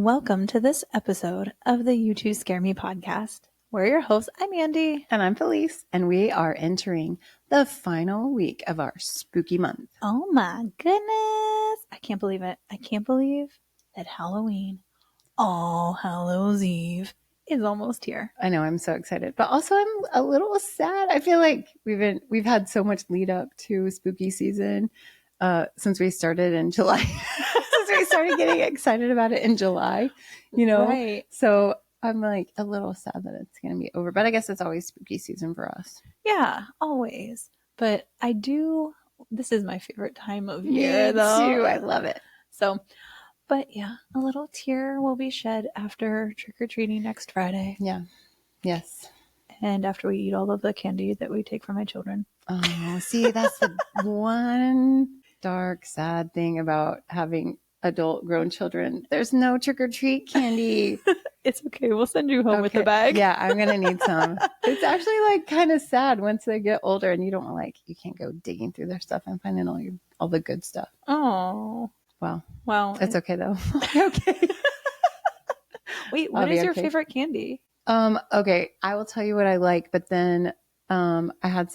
Welcome to this episode of the You Two Scare Me podcast. We're your hosts. I'm Andy. And I'm Felice. And we are entering the final week of our spooky month. Oh my goodness. I can't believe it. I can't believe that Halloween, All Hallows Eve, is almost here. I know, I'm so excited. But also I'm a little sad. I feel like we've had so much lead up to spooky season since we started in July. We started getting excited about it in July, Right. So I'm like a little sad that it's going to be over, but I guess it's always spooky season for us. Yeah, always. But this is my favorite time of year, Me though. too. I love it. So, but yeah, a little tear will be shed after trick-or-treating next Friday. Yeah. Yes. And after we eat all of the candy that we take from my children. Oh, see, that's the one dark, sad thing about having adult grown children. There's no trick-or-treat candy. It's okay. We'll send you home with a Okay. bag. Yeah, I'm going to need some. It's actually like kind of sad once they get older and you can't go digging through their stuff and finding all the good stuff. Oh. Well, it's okay though. Okay. Wait, what is your favorite candy? Okay, I will tell you what I like, but then I had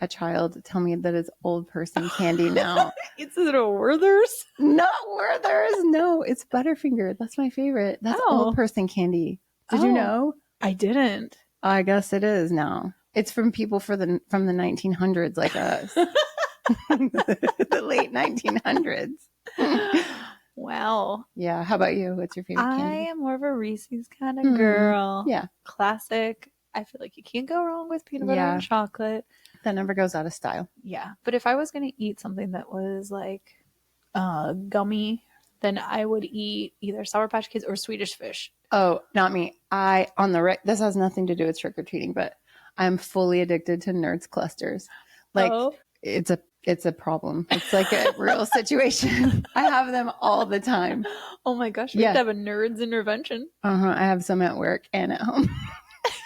a child tell me that it's old person candy now. Is it a Werther's? Not Werther's. No, it's Butterfinger. That's my favorite. That's old person candy. Did you know? I didn't. I guess it is now. It's from people from the 1900s like us. The late 1900s. Wow. Yeah. How about you? What's your favorite candy? I am more of a Reese's kind of girl. Yeah. Classic. I feel like you can't go wrong with peanut butter and chocolate. That never goes out of style. Yeah. But if I was going to eat something that was like gummy, then I would eat either Sour Patch Kids or Swedish Fish. Oh, not me. This has nothing to do with trick-or-treating, but I'm fully addicted to Nerds clusters. Like it's a problem. It's like a real situation. I have them all the time. Oh my gosh. We have to have a nerds intervention. I have some at work and at home.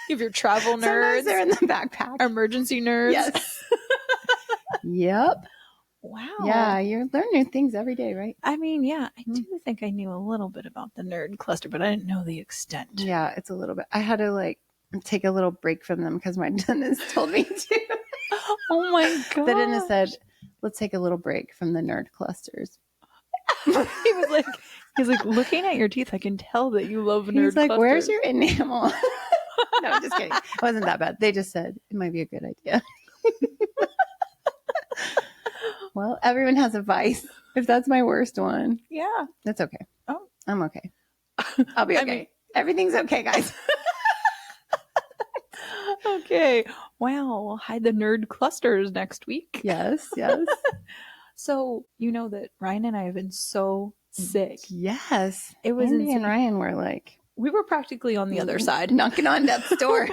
You have your travel nerds. Sometimes they're in the backpack. Emergency nerds. Yes. Yep. Wow. Yeah, you learn new things every day, right? I mean, yeah, I do think I knew a little bit about the nerd cluster, but I didn't know the extent. Yeah, it's a little bit. I had to take a little break from them because my dentist told me to. Oh my god. The dentist said, let's take a little break from the nerd clusters. He's like, looking at your teeth, I can tell that you love nerd He's like, clusters. where's your enamel? No, I'm just kidding. It wasn't that bad. They just said it might be a good idea. Well, everyone has a vice. If that's my worst one. Yeah. That's okay. Oh. I'm okay. I'll be okay. Everything's okay, guys. Okay. Wow. We'll hide the nerd clusters next week. Yes. So, you know that Ryan and I have been so sick. Yes. It was Andy insane. and Ryan were we were practically on the other side. knocking on death's door.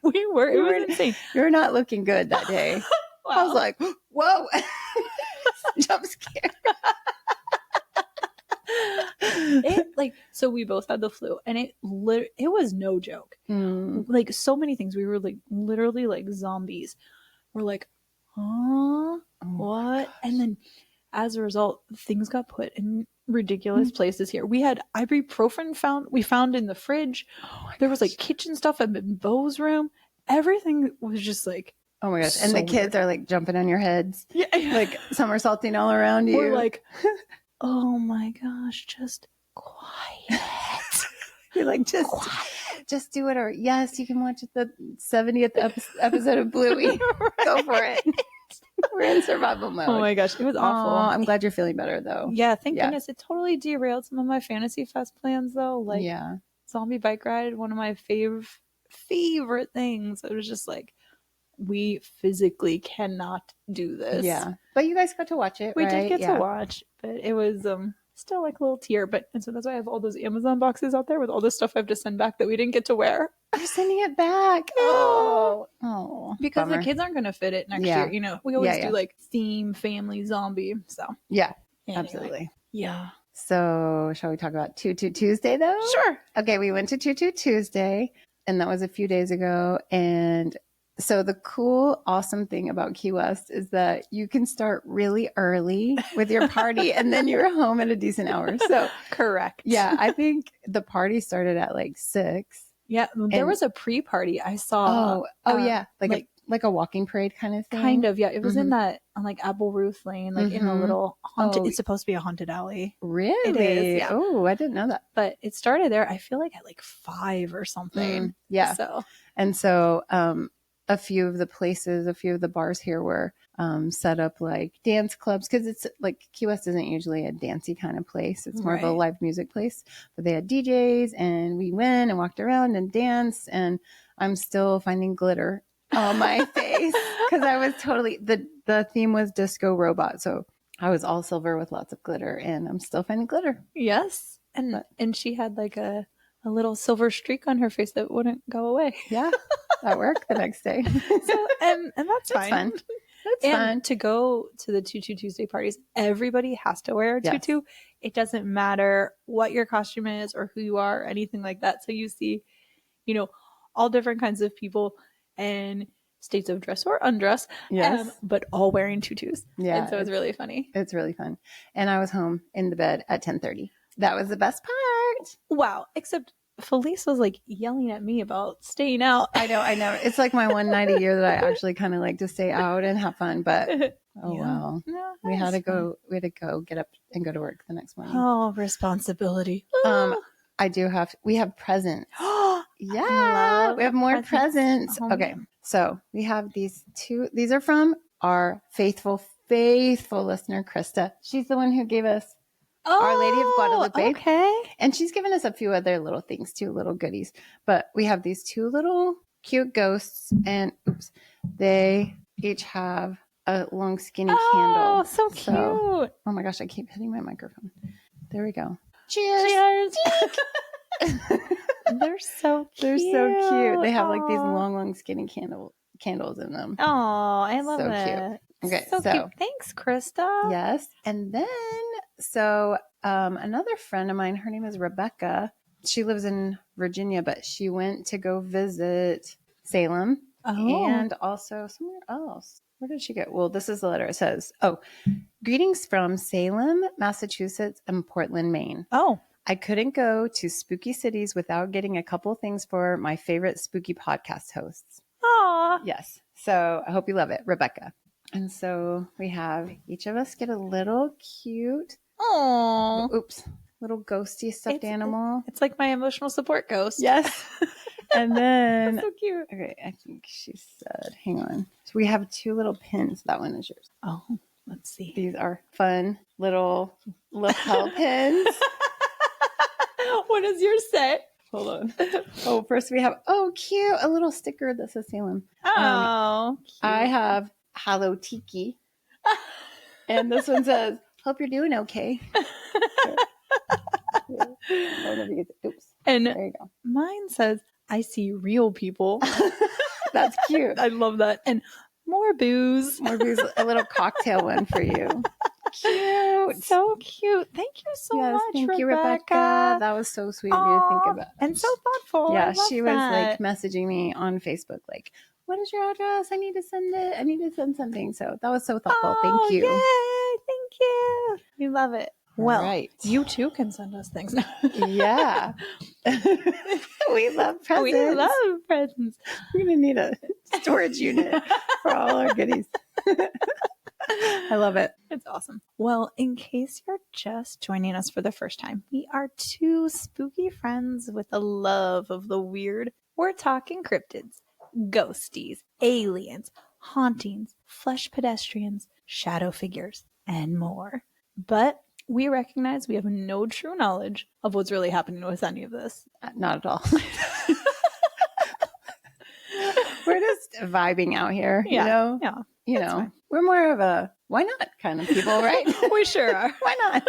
We were. It was insane. You were not looking good that day. Wow. I was like, whoa. Jump scare. So we both had the flu and it was no joke. Like so many things. We were like literally like zombies. We're like, huh? What? And then as a result, things got put in ridiculous places here. We had ibuprofen found in the fridge. There was like kitchen stuff in Bo's room. Everything was just like, oh my gosh. And the kids are like jumping on your heads. Yeah. Like somersaulting all around you. We're like, oh my gosh, just quiet. You're like, just do it. Or yes, you can watch the 70th episode of Bluey. Right. Go for it. We're in survival mode. Oh my gosh, it was awful. I'm glad you're feeling better though. Yeah, thank goodness. It totally derailed some of my Fantasy Fest plans though. Like zombie bike ride, one of my favorite things. It was just like, we physically cannot do this. Yeah. But you guys got to watch it, We right? did get to watch, but it was still like a little tear. And so that's why I have all those Amazon boxes out there with all the stuff I have to send back that we didn't get to wear. You're sending it back. Oh. Because bummer. the kids aren't going to fit it next year. You know, we always do like theme family zombie. So yeah, anyway. Absolutely. Yeah. So shall we talk about Tutu Tuesday though? Sure. Okay, we went to Tutu Tuesday and that was a few days ago. And So the cool, awesome thing about Key West is that you can start really early with your party and then you're home at a decent hour. So correct. Yeah, I think the party started at like 6. Yeah, there was a pre-party I saw. Yeah, like a walking parade kind of thing. Kind of, yeah. It was in that on like Apple Roof Lane, like in a little haunted. It's supposed to be a haunted alley. Really? It is. Yeah. Oh, I didn't know that. But it started there. I feel like at like 5 or something. Yeah. So a few of the bars here were set up like dance clubs because it's like Key West isn't usually a dancey kind of place. It's more of a live music place. But they had DJs and we went and walked around and danced. And I'm still finding glitter on my face because I was totally the theme was disco robot. So I was all silver with lots of glitter and I'm still finding glitter. Yes. And she had like a little silver streak on her face that wouldn't go away. Yeah. At work the next day. So, and that's fine. Fun. That's fun. To go to the Tutu Tuesday parties, everybody has to wear a tutu. Yes. It doesn't matter what your costume is or who you are or anything like that. So you see, all different kinds of people and states of dress or undress, but all wearing tutus. Yeah. And so it's really funny. It's really fun. And I was home in the bed at 10:30. That was the best part. Wow. Except Felice was like yelling at me about staying out. I know. It's like my one night a year that I actually kind of like to stay out and have fun. But well, no, we had to go get up and go to work the next morning. Oh, responsibility. We have presents. Yeah, we have more presents. Okay, so we have these 2. These are from our faithful listener, Krista. She's the one who gave us Our Lady of Guadalupe. Okay. And she's given us a few other little things too, little goodies. But we have these 2 little cute ghosts and they each have a long skinny candle. Oh, so cute. Oh my gosh, I keep hitting my microphone. There we go. Cheers. They're so cute. They're so cute. They have like these long skinny candles in them. Oh, I love it. Cute. Okay, so cute. Thanks, Krista. Yes. And then, another friend of mine, her name is Rebecca. She lives in Virginia, but she went to go visit Salem and also somewhere else. Where did she go? Well, this is the letter. It says, greetings from Salem, Massachusetts, and Portland, Maine. Oh. I couldn't go to spooky cities without getting a couple things for my favorite spooky podcast hosts. Aw. Yes. So I hope you love it, Rebecca. And so we have each of us get a little cute, little ghosty stuffed animal. It's like my emotional support ghost. Yes. And then, that's so cute. Okay, I think she said, hang on. So we have 2 little pins. That one is yours. Oh, let's see. These are fun little lapel pins. What does yours say? Hold on. First we have, cute, a little sticker that says Salem. Cute. I have Hello Tiki. And this one says, hope you're doing okay. Oops. And there you go. Mine says, I see real people. That's cute. I love that. And more booze. A little cocktail one for you. Cute. So cute. Thank you so much, Thank you, Rebecca. That was so sweet of you to think about. And so thoughtful. Yeah, she was like messaging me on Facebook like, what is your address? I need to send it. I need to send something. So that was so thoughtful. Thank you. Yay. Thank you. We love it. Well, you too can send us things. Yeah. We love presents. We love presents. We're going to need a storage unit for all our goodies. I love it. It's awesome. Well, in case you're just joining us for the first time, we are 2 spooky friends with a love of the weird. We're talking cryptids, ghosties, aliens, hauntings, flesh pedestrians, shadow figures, and more. But we recognize we have no true knowledge of what's really happening with any of this. Not at all. We're just vibing out here, you know? Yeah. You know, fine. We're more of a why not kind of people, right? We sure are. Why not?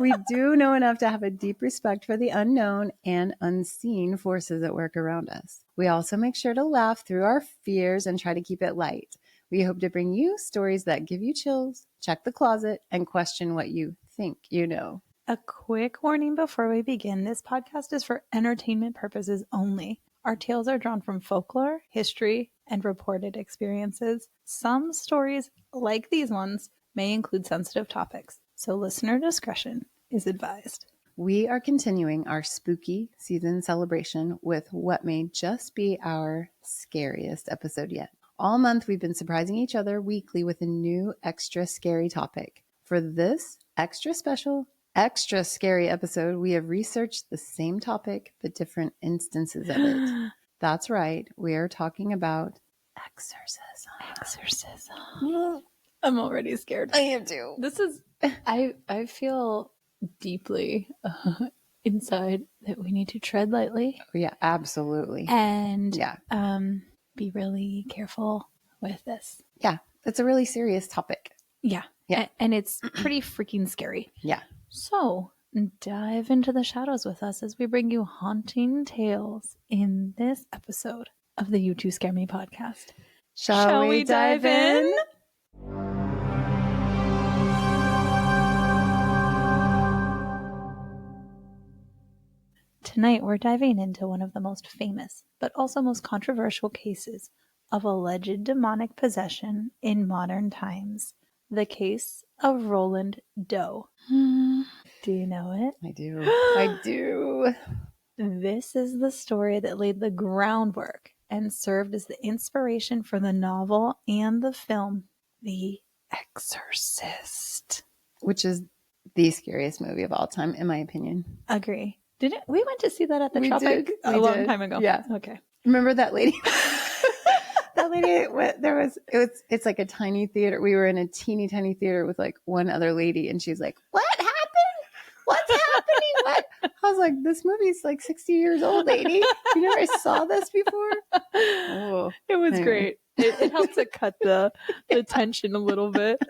We do know enough to have a deep respect for the unknown and unseen forces at work around us. We also make sure to laugh through our fears and try to keep it light. We hope to bring you stories that give you chills, check the closet, and question what you think you know. A quick warning before we begin. This podcast is for entertainment purposes only. Our tales are drawn from folklore, history, and reported experiences. Some stories, like these ones, may include sensitive topics, so listener discretion is advised. We are continuing our spooky season celebration with what may just be our scariest episode yet. All month, we've been surprising each other weekly with a new extra scary topic. For this extra special, extra scary episode, we have researched the same topic, but different instances of it. That's right. We are talking about exorcism. Exorcism. I'm already scared. I am too. This is, I feel deeply inside that we need to tread lightly. Yeah, absolutely. And be really careful with this. Yeah, it's a really serious topic. Yeah. And it's pretty freaking scary. Yeah. So dive into the shadows with us as we bring you haunting tales in this episode of the You Two Scare Me podcast. Shall we dive in? Tonight, we're diving into one of the most famous, but also most controversial cases of alleged demonic possession in modern times. The case of Roland Doe. Do you know it? I do. I do. This is the story that laid the groundwork and served as the inspiration for the novel and the film, The Exorcist. Which is the scariest movie of all time, in my opinion. Agree. Didn't we went to see that at the Tropic a long time ago? Yeah. Okay. Remember that lady? That lady, it's like a tiny theater. We were in a teeny tiny theater with like one other lady, and she's like, "What happened? What's happening? What?" I was like, "This movie's like 60 years old, lady. You never saw this before?" Oh, it was great. It helped to cut the tension a little bit.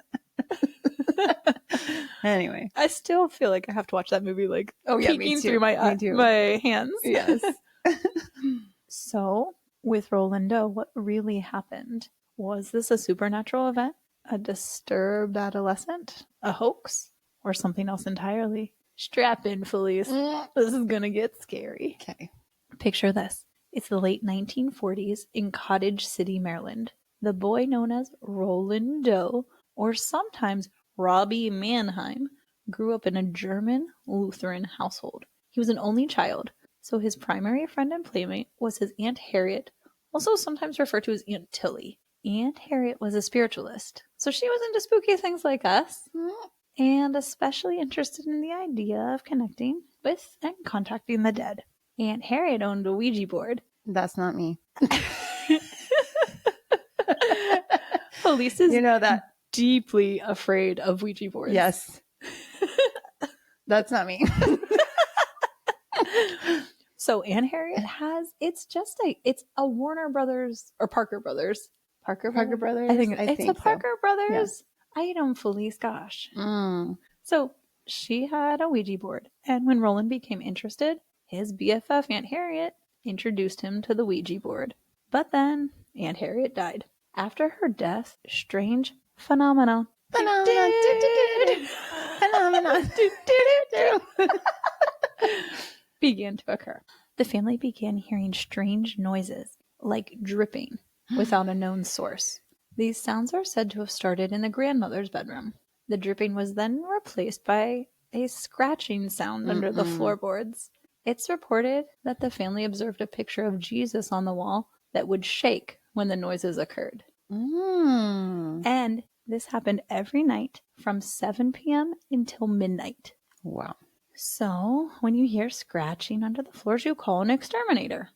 Anyway, I still feel like I have to watch that movie like peeking through my hands. Yes. So, with Roland Doe, what really happened? Was this a supernatural event? A disturbed adolescent? A hoax? Or something else entirely? Strap in, Felice. This is gonna get scary. Okay. Picture this. It's the late 1940s in Cottage City, Maryland. The boy known as Roland Doe, or sometimes Robbie Mannheim, grew up in a German Lutheran household. He was an only child, so his primary friend and playmate was his Aunt Harriet, also sometimes referred to as Aunt Tilly. Aunt Harriet was a spiritualist, so she was into spooky things like us, and especially interested in the idea of connecting with and contacting the dead. Aunt Harriet owned a Ouija board. That's not me. Felice is deeply afraid of Ouija boards. Yes. That's not me. So Aunt Harriet it's a Warner Brothers or Parker Brothers. Parker Brothers? I think it's a Parker so. Brothers item, Felice, gosh. So she had a Ouija board, and when Roland became interested, his BFF Aunt Harriet introduced him to the Ouija board. But then Aunt Harriet died. After her death, strange phenomena began to occur. The family began hearing strange noises, like dripping, without a known source. These sounds are said to have started in the grandmother's bedroom. The dripping was then replaced by a scratching sound under the floorboards. It's reported that the family observed a picture of Jesus on the wall that would shake when the noises occurred. And this happened every night from 7 p.m. until midnight. Wow. So when you hear scratching under the floors, you call an exterminator.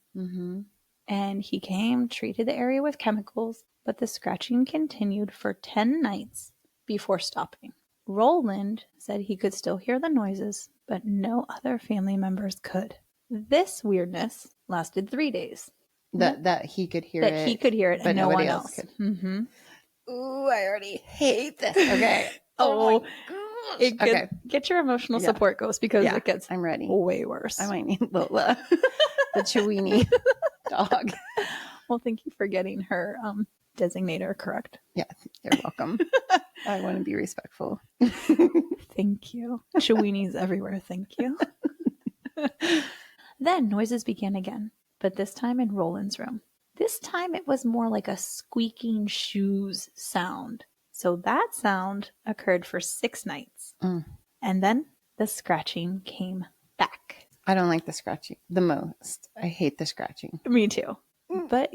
And he came, treated the area with chemicals, but the scratching continued for 10 nights before stopping. Roland said he could still hear the noises, but no other family members could. This weirdness lasted 3 days. That he could hear That he could hear it, but and no one else. could. Ooh, I already hate this. Okay. Get your emotional support, Ghost, because it gets I'm ready. way worse. I might need Lola, the Chewini dog. Well, thank you for getting her designator correct. Yeah, you're welcome. I want to be respectful. Thank you. Chewinis everywhere. Thank you. Then noises began again, but this time in Roland's room. This time it was more like a squeaking shoes sound. So that sound occurred for 6 nights. And then the scratching came back. I don't like the scratching the most. I hate the scratching. Me too. But,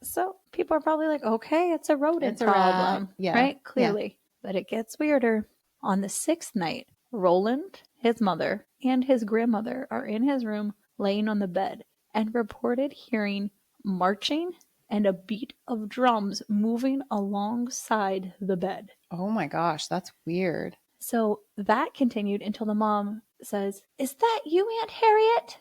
so people are probably like, okay, it's a rodent problem. Yeah. Right? Clearly. Yeah. But it gets weirder. On the 6th night, Roland, his mother, and his grandmother are in his room laying on the bed and reported hearing marching and a beat of drums moving alongside the bed. Oh my gosh, that's weird. So that continued until the mom says, "Is that you, Aunt Harriet?"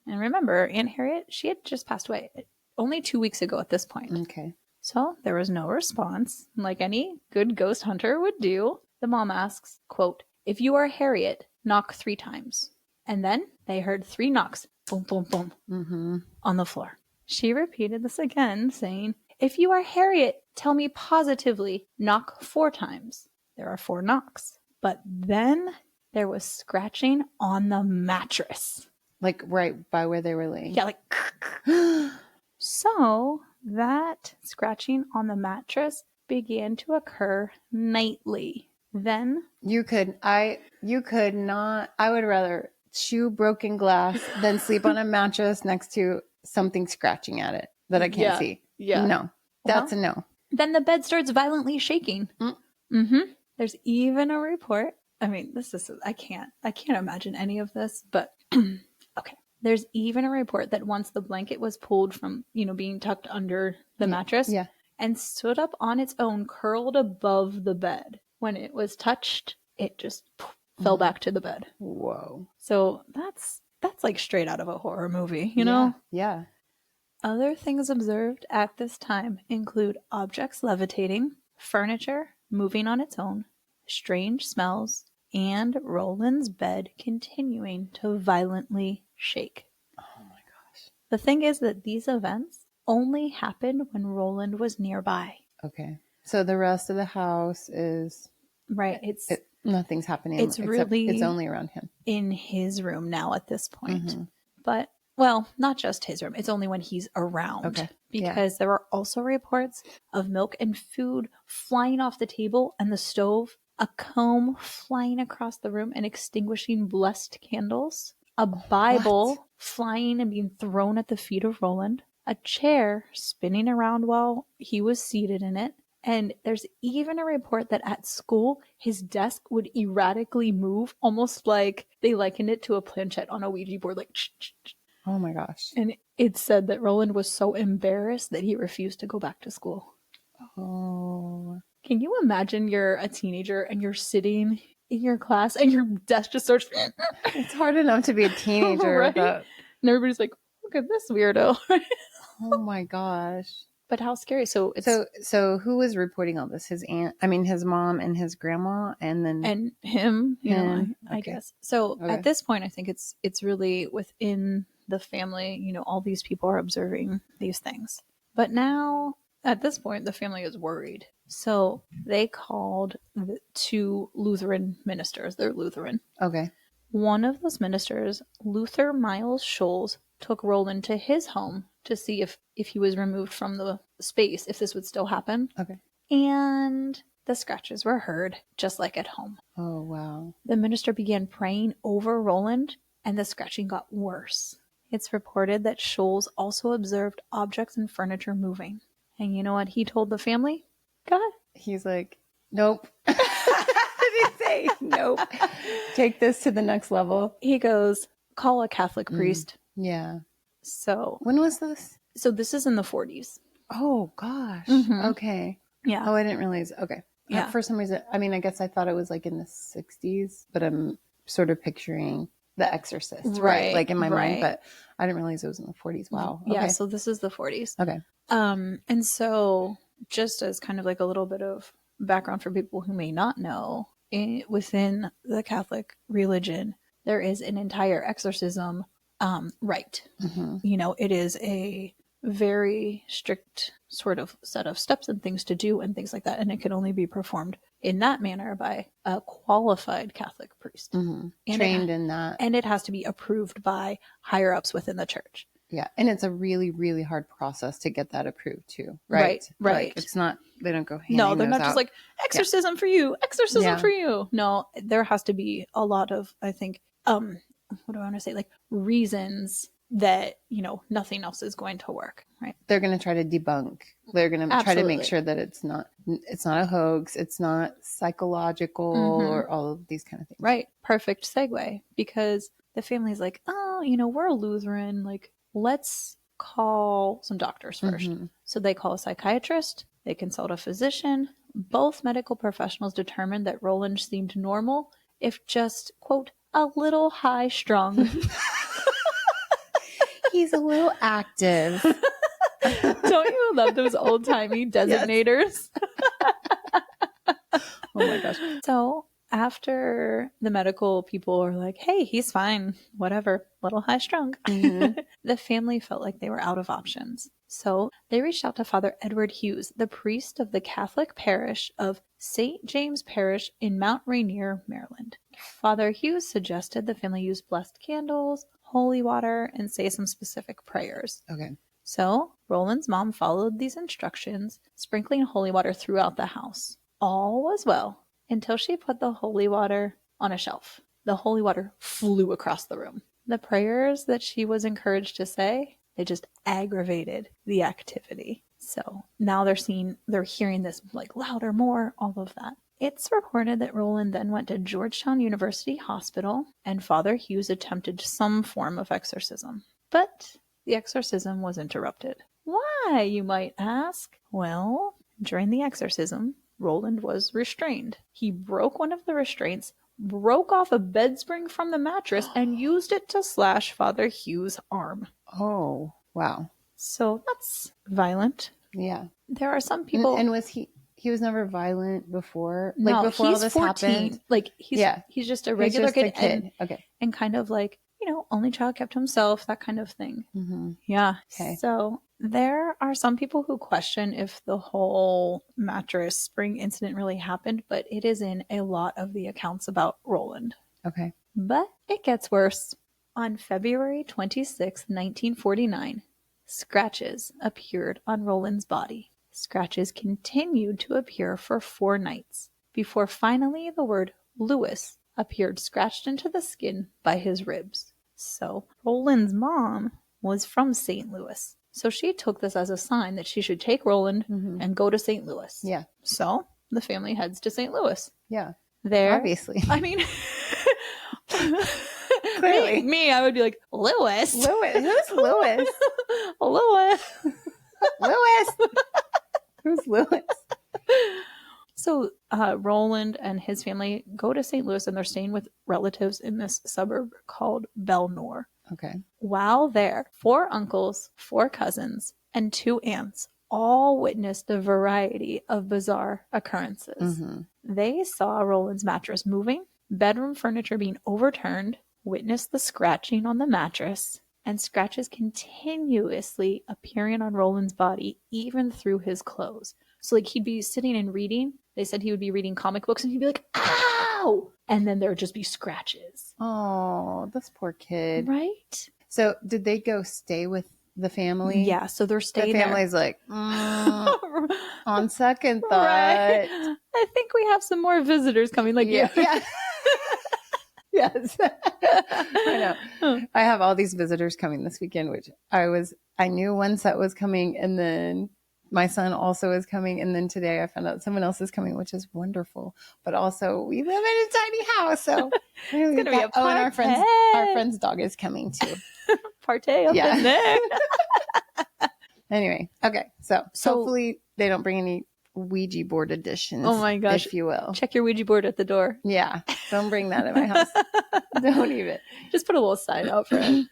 And remember, Aunt Harriet, she had just passed away only 2 weeks ago at this point. Okay. So there was no response. Like any good ghost hunter would do, the mom asks, quote, "If you are Harriet, knock 3 times." And then they heard 3 knocks, boom, boom, boom, on the floor. She repeated this again, saying, "If you are Harriet, tell me positively, knock 4 times." There are 4 knocks. But then there was scratching on the mattress. Like right by where they were laying? Yeah, like... So that scratching on the mattress began to occur nightly. Then... I would rather chew broken glass than sleep on a mattress next to something scratching at it that I can't see. Yeah. No. That's a no. Then the bed starts violently shaking. There's even a report. I mean, I can't imagine any of this, but okay. There's even a report that once the blanket was pulled from, being tucked under the mattress and stood up on its own, curled above the bed. When it was touched, it just fell back to the bed. Whoa. So that's like straight out of a horror movie, you know? Yeah. Other things observed at this time include objects levitating, furniture moving on its own, strange smells, and Roland's bed continuing to violently shake. Oh my gosh. The thing is that these events only happened when Roland was nearby. Okay. So the rest of the house is... Right. Nothing's happening. It's only around him. In his room now at this point. But, well, not just his room. It's only when he's around. Okay. Because there are also reports of milk and food flying off the table and the stove, a comb flying across the room and extinguishing blessed candles, a Bible flying and being thrown at the feet of Roland, a chair spinning around while he was seated in it. And there's even a report that at school, his desk would erratically move, almost like they likened it to a planchette on a Ouija board, like... Oh my gosh. And it said that Roland was so embarrassed that he refused to go back to school. Oh. Can you imagine you're a teenager and you're sitting in your class and your desk just starts... It's hard enough to be a teenager. Right? But... And everybody's like, look at this weirdo. Oh my gosh. But how scary. So who was reporting all this? His mom and his grandma, and then... And him, I guess. So at this point, I think it's really within the family, all these people are observing these things. But now, at this point, the family is worried. So they called the 2 Lutheran ministers. They're Lutheran. Okay. One of those ministers, Luther Miles Scholes, took Roland to his home to see if he was removed from the space, if this would still happen. Okay. And the scratches were heard, just like at home. Oh, wow. The minister began praying over Roland, and the scratching got worse. It's reported that Scholes also observed objects and furniture moving. And you know what he told the family? God. He's like, nope. What did he say? Nope. Take this to the next level. He goes, call a Catholic priest. Yeah. So. When was this? So this is in the 40s. Oh, gosh. Okay. Yeah. Oh, I didn't realize. Okay. Yeah. For some reason, I guess I thought it was like in the 60s, but I'm sort of picturing The Exorcist, right? Like in my mind, but I didn't realize it was in the 40s. Wow. Okay. Yeah, so this is the 40s. Okay. And so just as kind of like a little bit of background for people who may not know, within the Catholic religion, there is an entire exorcism rite. It is a very strict sort of set of steps and things to do and things like that. And it can only be performed in that manner by a qualified Catholic priest. Trained in that. And it has to be approved by higher ups within the church. Yeah. And it's a really, really hard process to get that approved too. Right. Right. Like, it's not, they don't go handing No, they're not those just out. like, exorcism for you, exorcism Yeah. for you. No, there has to be a lot of, I think, what do I want to say? Like, reasons that, you know, nothing else is going to work, right? They're going to try to debunk. They're going to try to make sure that it's not a hoax. It's not psychological or all of these kind of things. Right. Perfect segue, because the family's like, oh, you know, we're a Lutheran. Like, let's call some doctors first. So they call a psychiatrist. They consult a physician. Both medical professionals determined that Roland seemed normal, if just, quote, a little high strung. He's a little active. Don't you love those old timey designators? Oh my gosh. So after the medical people are like, hey, he's fine, whatever, little high strung, the family felt like they were out of options. So they reached out to Father Edward Hughes, the priest of the Catholic parish of St. James Parish in Mount Rainier, Maryland. Father Hughes suggested the family use blessed candles, holy water, and say some specific prayers. Okay. So Roland's mom followed these instructions, sprinkling holy water throughout the house. All was well until she put the holy water on a shelf. The holy water flew across the room. The prayers that she was encouraged to say, they just aggravated the activity. So now they're hearing this like louder, more, all of that. It's reported that Roland then went to Georgetown University Hospital and Father Hughes attempted some form of exorcism. But the exorcism was interrupted. Why, you might ask? Well, during the exorcism, Roland was restrained. He broke one of the restraints, broke off a bed spring from the mattress, and used it to slash Father Hughes' arm. Oh, wow. So that's violent. Yeah. There are some people... And was he was never violent before? No, like before he's all this 14. Happened? Like, he's just a regular kid. Okay. And kind of like, you know, only child kept to himself, that kind of thing. Yeah. Okay. So there are some people who question if the whole mattress spring incident really happened, but it is in a lot of the accounts about Roland. Okay. But it gets worse. On February 26, 1949, scratches appeared on Roland's body. Scratches continued to appear for 4 nights, before finally the word Louis appeared scratched into the skin by his ribs. So Roland's mom was from St. Louis. So she took this as a sign that she should take Roland and go to St. Louis. Yeah. So the family heads to St. Louis. Yeah. There. Obviously. I mean, Clearly. me, I would be like, Louis. Louis. Who's Louis? Louis. Louis. Who's Louis? So Roland and his family go to St. Louis and they're staying with relatives in this suburb called Belnor. Okay. While there, 4 uncles, 4 cousins, and 2 aunts all witnessed a variety of bizarre occurrences. They saw Roland's mattress moving, bedroom furniture being overturned, witnessed the scratching on the mattress, and scratches continuously appearing on Roland's body, even through his clothes. So, like, he'd be sitting and reading. They said he would be reading comic books, and he'd be like, ow! And then there would just be scratches. Oh, this poor kid. Right? So, did they go stay with the family? Yeah, so they're staying The family's there. like, on second thought. Right. I think we have some more visitors coming. Like, yeah. Yes. I know. I have all these visitors coming this weekend, which I knew one set was coming, and then my son also is coming, and then today I found out someone else is coming, which is wonderful. But also, we live in a tiny house, so it's gonna be a party. And our friend's dog is coming too. Partay up in there. Anyway, okay, so hopefully they don't bring any Ouija board additions. Oh my gosh, if you will, check your Ouija board at the door. Yeah, don't bring that in my house. Don't even. Just put a little sign out for it.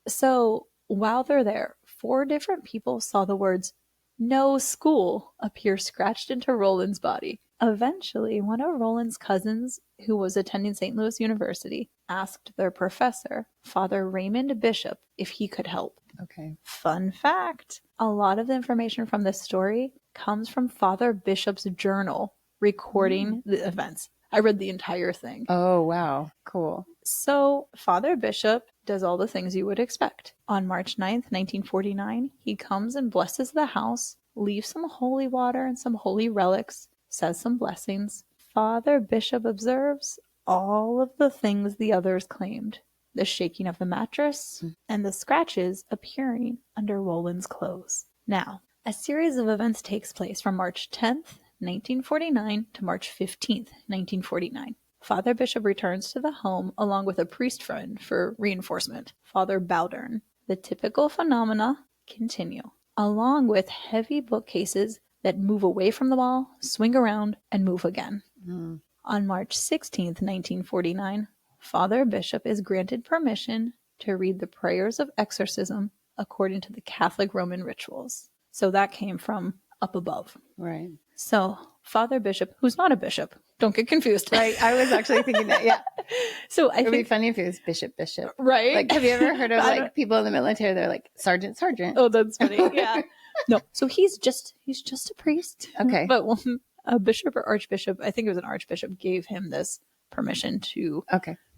So while they're there, 4 different people saw the words "No school" appear scratched into Roland's body. Eventually, one of Roland's cousins, who was attending St. Louis University, asked their professor, Father Raymond Bishop, if he could help. Okay. Fun fact, a lot of the information from this story comes from Father Bishop's journal recording the events. I read the entire thing. Oh, wow. Cool. So Father Bishop does all the things you would expect. On March 9th, 1949, he comes and blesses the house, leaves some holy water and some holy relics, says some blessings. Father Bishop observes all of the things the others claimed. The shaking of the mattress and the scratches appearing under Roland's clothes. Now, a series of events takes place from March 10th, 1949 to March 15th, 1949. Father Bishop returns to the home along with a priest friend for reinforcement, Father Bowdern. The typical phenomena continue, along with heavy bookcases that move away from the wall, swing around, and move again. On March 16th, 1949, Father Bishop is granted permission to read the prayers of exorcism according to the Catholic Roman rituals. So that came from up above. Right. So Father Bishop, who's not a bishop, don't get confused. Right. I was actually thinking that, yeah. So It'd be funny if it was Bishop. Right? Like, have you ever heard of like people in the military? They're like Sergeant. Oh, that's funny. Yeah. No. So he's just a priest. Okay. But a bishop or archbishop, I think it was an archbishop, gave him this permission to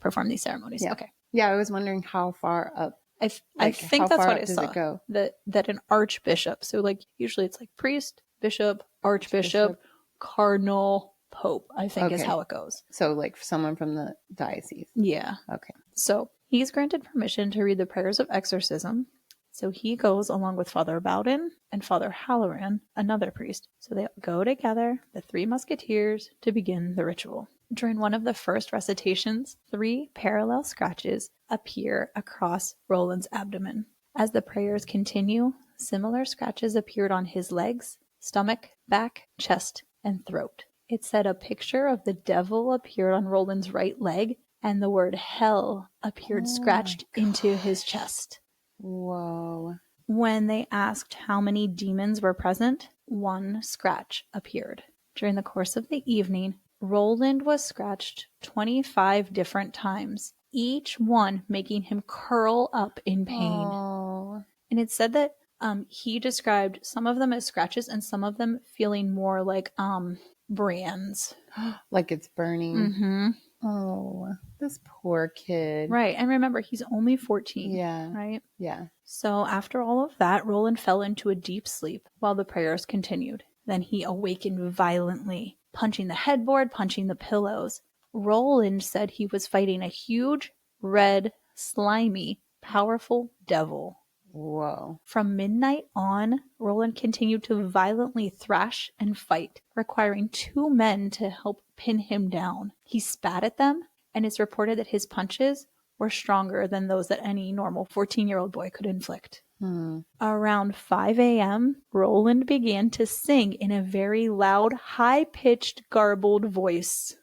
perform these ceremonies. Yeah. Okay. Yeah, I was wondering how far up. I think that's what I saw. It go? That an archbishop. So like usually it's like priest, bishop, archbishop, cardinal, pope, I think is how it goes. So like someone from the diocese. Yeah. Okay. So he's granted permission to read the prayers of exorcism. So he goes along with Father Bowden and Father Halloran, another priest. So they go together, the three musketeers, to begin the ritual. During one of the first recitations, 3 parallel scratches appear across Roland's abdomen. As the prayers continue, similar scratches appeared on his legs, stomach, back, chest, and throat. It said a picture of the devil appeared on Roland's right leg, and the word hell appeared scratched into his chest. Whoa. When they asked how many demons were present, 1 scratch appeared. During the course of the evening, Roland was scratched 25 different times, each one making him curl up in pain. Oh. And it said that he described some of them as scratches and some of them feeling more like brands. Like it's burning. Mm-hmm. Oh, this poor kid. Right. And remember, he's only 14. Yeah. Right? Yeah. So after all of that, Roland fell into a deep sleep while the prayers continued. Then he awakened violently, punching the headboard, punching the pillows. Roland said he was fighting a huge, red, slimy, powerful devil. Whoa. From midnight on, Roland continued to violently thrash and fight, requiring 2 men to help pin him down. He spat at them, and it's reported that his punches were stronger than those that any normal 14-year-old boy could inflict. Around 5 a.m., Roland began to sing in a very loud, high-pitched, garbled voice.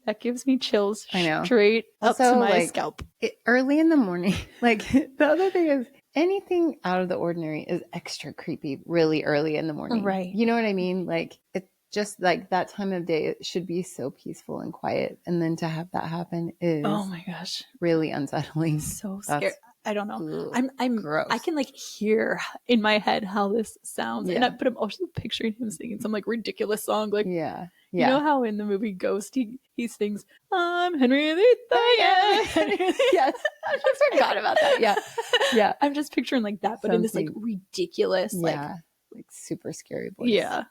That gives me chills straight up to my scalp. Early in the morning. Like, the other thing is, anything out of the ordinary is extra creepy really early in the morning. Right. You know what I mean? Like, it's just like that time of day, it should be so peaceful and quiet. And then to have that happen is, oh my gosh, really unsettling. So scary. I don't know. I'm gross. I can like hear in my head how this sounds. Yeah. But I'm also picturing him singing some like ridiculous song. Like, yeah. You know how in the movie Ghost he sings, I'm Henry the Yes. I just forgot about that. Yeah. Yeah. I'm just picturing like that, but in this like ridiculous, like super scary voice. Yeah.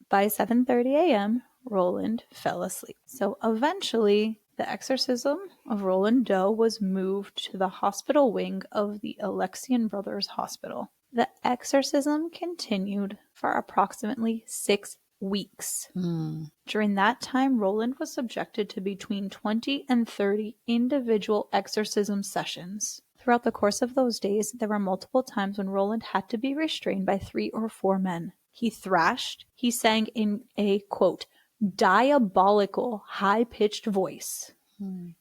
By 7:30 a.m., Roland fell asleep. So eventually, the exorcism of Roland Doe was moved to the hospital wing of the Alexian Brothers Hospital. The exorcism continued for approximately 6 weeks. During that time, Roland was subjected to between 20 and 30 individual exorcism sessions. Throughout the course of those days, there were multiple times when Roland had to be restrained by 3 or 4 men. He thrashed. He sang in a, quote, diabolical, high-pitched voice.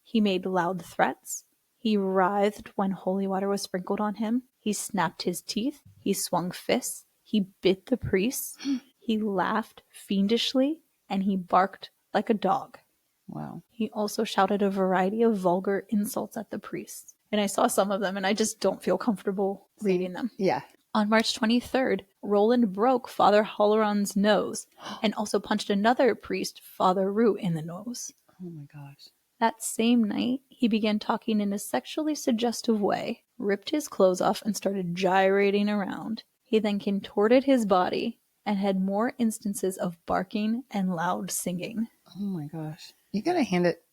He made loud threats. He writhed when holy water was sprinkled on him. He snapped his teeth. He swung fists. He bit the priests. He laughed fiendishly, and he barked like a dog. Wow. He also shouted a variety of vulgar insults at the priests. And I saw some of them, and I just don't feel comfortable reading them. Yeah. On March 23rd, Roland broke Father Halloran's nose and also punched another priest, Father Roux, in the nose. Oh my gosh. That same night, he began talking in a sexually suggestive way, ripped his clothes off, and started gyrating around. He then contorted his body and had more instances of barking and loud singing. Oh my gosh. You gotta hand it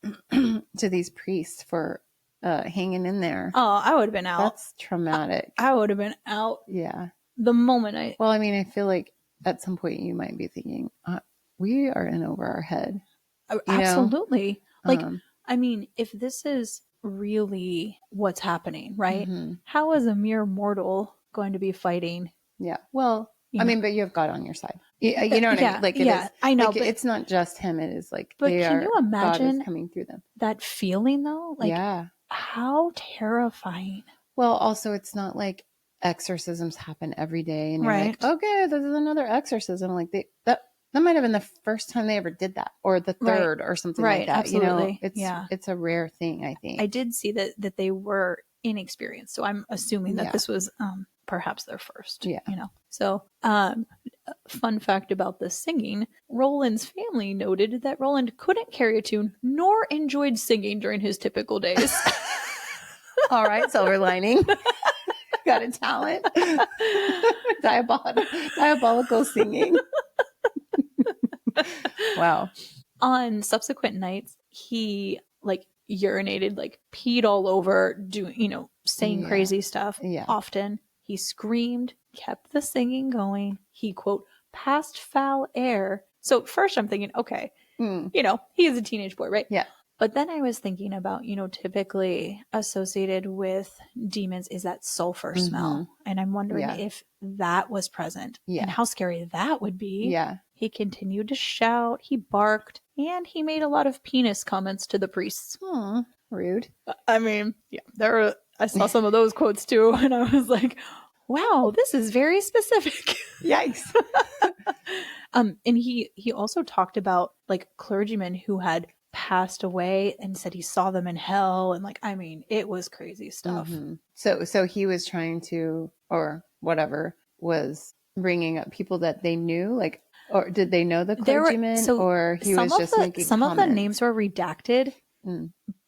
to these priests for hanging in there. Oh, I would have been out. That's traumatic. I would have been out. Yeah. The moment Well, I mean, I feel like at some point you might be thinking, we are in over our head. Absolutely. Like, I mean, if this is really what's happening, right? Mm-hmm. How is a mere mortal going to be fighting? Yeah. Well, I mean, but you have God on your side. You know what I mean? Like, it is, I know. Like, it's not just him. It is like, but can you imagine God is coming through them? That feeling though? Like, yeah. How terrifying. Well, also, it's not like exorcisms happen every day and you're right. like, okay, this is another exorcism. Like that might have been the first time they ever did that, or the third, or something like that. Absolutely. You know, it's a rare thing, I think. I did see that they were inexperienced, so I'm assuming that this was perhaps their first. Yeah. You know. So, fun fact about the singing: Roland's family noted that Roland couldn't carry a tune nor enjoyed singing during his typical days. All right, silver lining. Got a talent. Diabolical singing. Wow. On subsequent nights, he urinated, peed all over, saying crazy stuff. Yeah. Often he screamed, kept the singing going. He, quote, passed foul air. So first I'm thinking, okay, he is a teenage boy, right? Yeah. But then I was thinking about, typically associated with demons is that sulfur smell. And I'm wondering if that was present and how scary that would be. Yeah. He continued to shout, he barked, and he made a lot of penis comments to the priests. Rude. I mean, I saw some of those quotes too, and I was like, wow, this is very specific. Yikes. And he also talked about clergymen who had passed away and said he saw them in hell, and it was crazy stuff. So he was trying to, or whatever, was bringing up people that they knew, or did they know the clergymen, or he was just making some comments? of the names were redacted.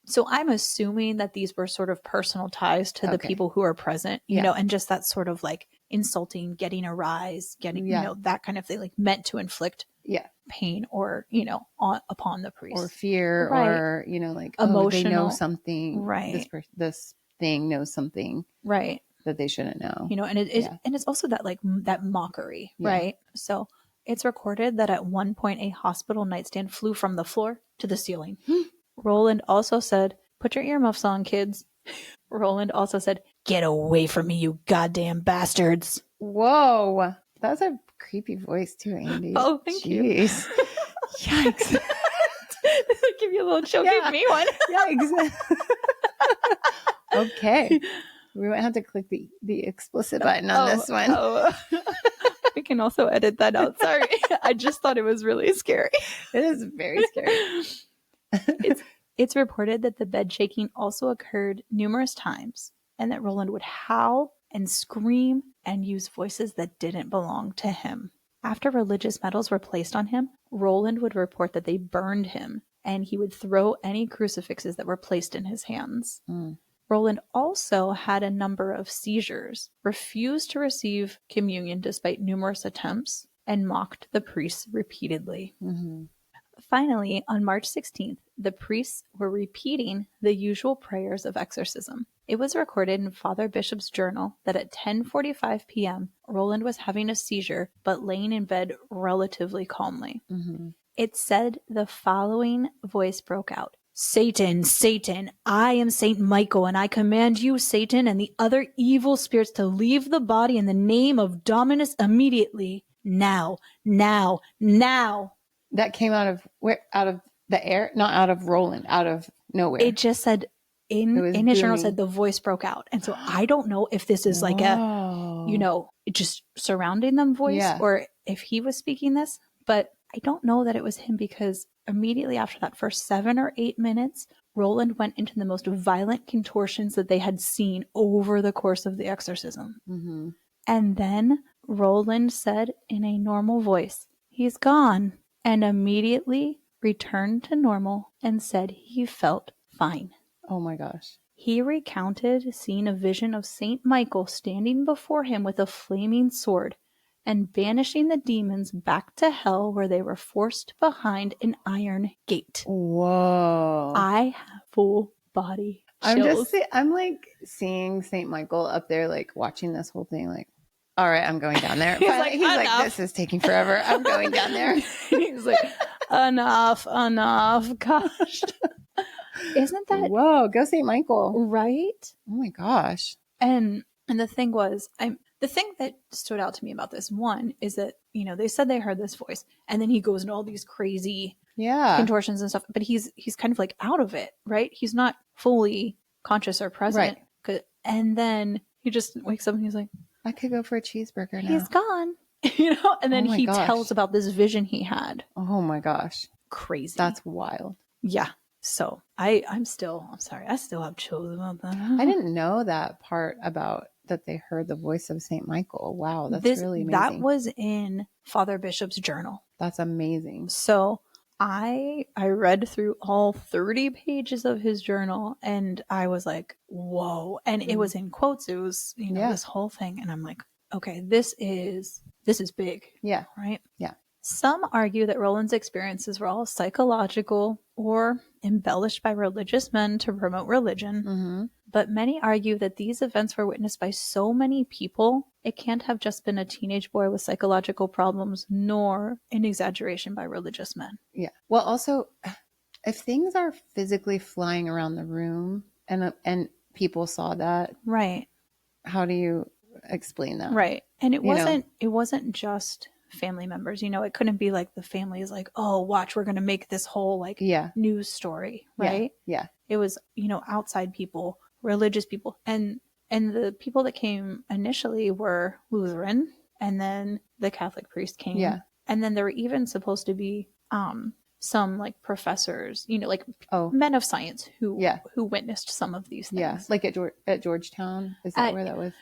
So I'm assuming that these were sort of personal ties to the people who are present, you know, and just that sort of insulting, getting a rise, getting, that kind of thing, meant to inflict pain or, upon the priest. Or fear, or, emotional. They know something. Right. This thing knows something. Right. That they shouldn't know. And it's also that that mockery, right? So it's recorded that at one point a hospital nightstand flew from the floor to the ceiling. Roland also said, "Put your earmuffs on, kids." Roland also said, "Get away from me, you goddamn bastards." Whoa. That's a creepy voice too, Andy. Oh, thank you. Yikes. Give you a little chill. Give me one. Yikes. Okay. We might have to click the explicit button on this one. We can also edit that out. Sorry. I just thought it was really scary. It is very scary. It's reported that the bed shaking also occurred numerous times, and that Roland would howl and scream and use voices that didn't belong to him. After religious medals were placed on him, Roland would report that they burned him, and he would throw any crucifixes that were placed in his hands. Roland also had a number of seizures, refused to receive communion despite numerous attempts, and mocked the priests repeatedly. Finally, on March 16th, the priests were repeating the usual prayers of exorcism. It was recorded in Father Bishop's journal that at 10:45 p.m., Roland was having a seizure, but laying in bed relatively calmly. It said the following voice broke out. "Satan, Satan, I am Saint Michael, and I command you, Satan, and the other evil spirits to leave the body in the name of Dominus immediately. Now, now, now." That came out of where? Out of the air? Not out of Roland, out of nowhere. It just said, in his journal said the voice broke out. And so I don't know if this is just surrounding them voice, or if he was speaking this, but I don't know that it was him, because immediately after that first 7 or 8 minutes, Roland went into the most violent contortions that they had seen over the course of the exorcism. And then Roland said in a normal voice, "He's gone," and immediately returned to normal and said he felt fine. Oh my gosh. He recounted seeing a vision of Saint Michael standing before him with a flaming sword and banishing the demons back to hell where they were forced behind an iron gate. Whoa. I have full body chills. I'm like seeing Saint Michael up there, like watching this whole thing, like, all right, I'm going down there. He's like, this is taking forever. I'm going down there. He's like, enough. Gosh. Isn't that... Whoa, go St. Michael. Right? Oh my gosh. And the thing was, the thing that stood out to me about this one is that, they said they heard this voice, and then he goes into all these crazy contortions and stuff, but he's kind of like out of it, right? He's not fully conscious or present. Right. And then he just wakes up and he's like, I could go for a cheeseburger now. He's gone. And then he tells about this vision he had. Oh my gosh. Crazy. That's wild. Yeah. So I'm sorry. I still have chills about that. I didn't know that part about that they heard the voice of St. Michael. Wow. That's really amazing. That was in Father Bishop's journal. That's amazing. So I read through all 30 pages of his journal and I was like, whoa. And it was in quotes. It was, this whole thing. And I'm like, okay, this is big. Yeah. Right? Yeah. Some argue that Roland's experiences were all psychological or embellished by religious men to promote religion. Mm-hmm. But many argue that these events were witnessed by so many people, it can't have just been a teenage boy with psychological problems, nor an exaggeration by religious men. Yeah. Well, also, if things are physically flying around the room and people saw that, right? How do you explain that? Right. And it wasn't just family members. It couldn't be like the family is like, oh, watch, we're going to make this whole news story, right? Yeah. It was, outside people, religious people, and the people that came initially were Lutheran, and then the Catholic priest came. Yeah. And then there were even supposed to be some like professors, men of science who witnessed some of these things. Yeah. Like at Georgetown. Is that where that was?